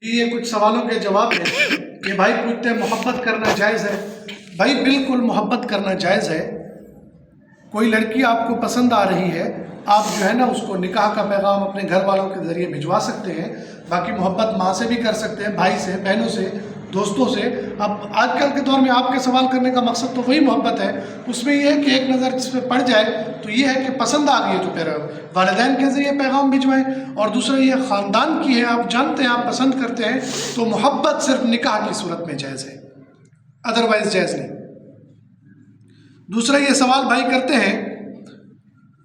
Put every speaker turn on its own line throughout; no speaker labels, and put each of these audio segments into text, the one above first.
یہ کچھ سوالوں کے جواب ہیں کہ بھائی پوچھتے ہیں محبت کرنا جائز ہے؟ بھائی بالکل محبت کرنا جائز ہے۔ کوئی لڑکی آپ کو پسند آ رہی ہے، آپ جو ہے نا اس کو نکاح کا پیغام اپنے گھر والوں کے ذریعے بھجوا سکتے ہیں۔ باقی محبت ماں سے بھی کر سکتے ہیں، بھائی سے، بہنوں سے، دوستوں سے۔ اب آج کل کے دور میں آپ کے سوال کرنے کا مقصد تو وہی محبت ہے، اس میں یہ ہے کہ ایک نظر جس پہ پڑ جائے تو یہ ہے کہ پسند آ گئی ہے تو پھر والدین کے ذریعے پیغام بھجوائیں، اور دوسرا یہ خاندان کی ہے، آپ جانتے ہیں، آپ پسند کرتے ہیں، تو محبت صرف نکاح کی صورت میں جائز ہے، ادروائز جائز نہیں۔ دوسرا یہ سوال بھائی کرتے ہیں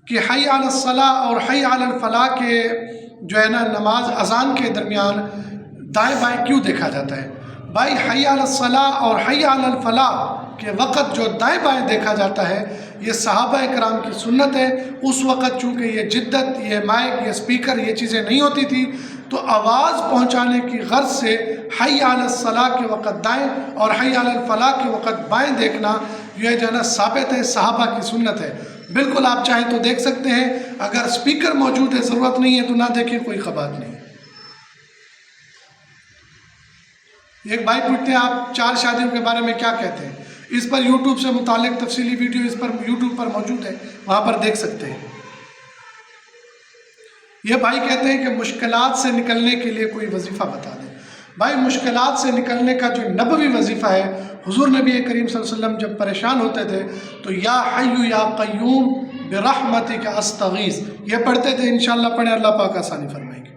کہ حی علی الصلاۃ اور حی علی الفلاح کے جو ہے نا نماز اذان کے درمیان دائیں بائیں کیوں دیکھا جاتا ہے؟ بھائی حی علی الصلاۃ اور حی علی الفلاح کے وقت جو دائیں بائیں دیکھا جاتا ہے یہ صحابہ کرام کی سنت ہے۔ اس وقت چونکہ یہ جدت، یہ مائک، یہ اسپیکر، یہ چیزیں نہیں ہوتی تھی، تو آواز پہنچانے کی غرض سے حی علی الصلاۃ کے وقت دائیں اور حی علی الفلاح کے وقت بائیں دیکھنا یہ جو ہے نا ثابت ہے، صحابہ کی سنت ہے۔ بالکل آپ چاہیں تو دیکھ سکتے ہیں، اگر اسپیکر موجود ہے، ضرورت نہیں ہے تو نہ دیکھیں، کوئی خبات نہیں۔ ایک بھائی پوچھتے ہیں آپ 4 شادیوں کے بارے میں کیا کہتے ہیں؟ اس پر یوٹیوب سے متعلق تفصیلی ویڈیو اس پر یوٹیوب پر موجود ہے، وہاں پر دیکھ سکتے ہیں۔ یہ بھائی کہتے ہیں کہ مشکلات سے نکلنے کے لیے کوئی وظیفہ بتا دیں۔ بھائی مشکلات سے نکلنے کا جو نبوی وظیفہ ہے، حضور نبی کریم صلی اللہ علیہ وسلم جب پریشان ہوتے تھے تو یا حی یا قیوم برحمتک استغیث یہ پڑھتے تھے۔ انشاءاللہ پڑھیں، اللہ پاک آسانی فرمائیں گے۔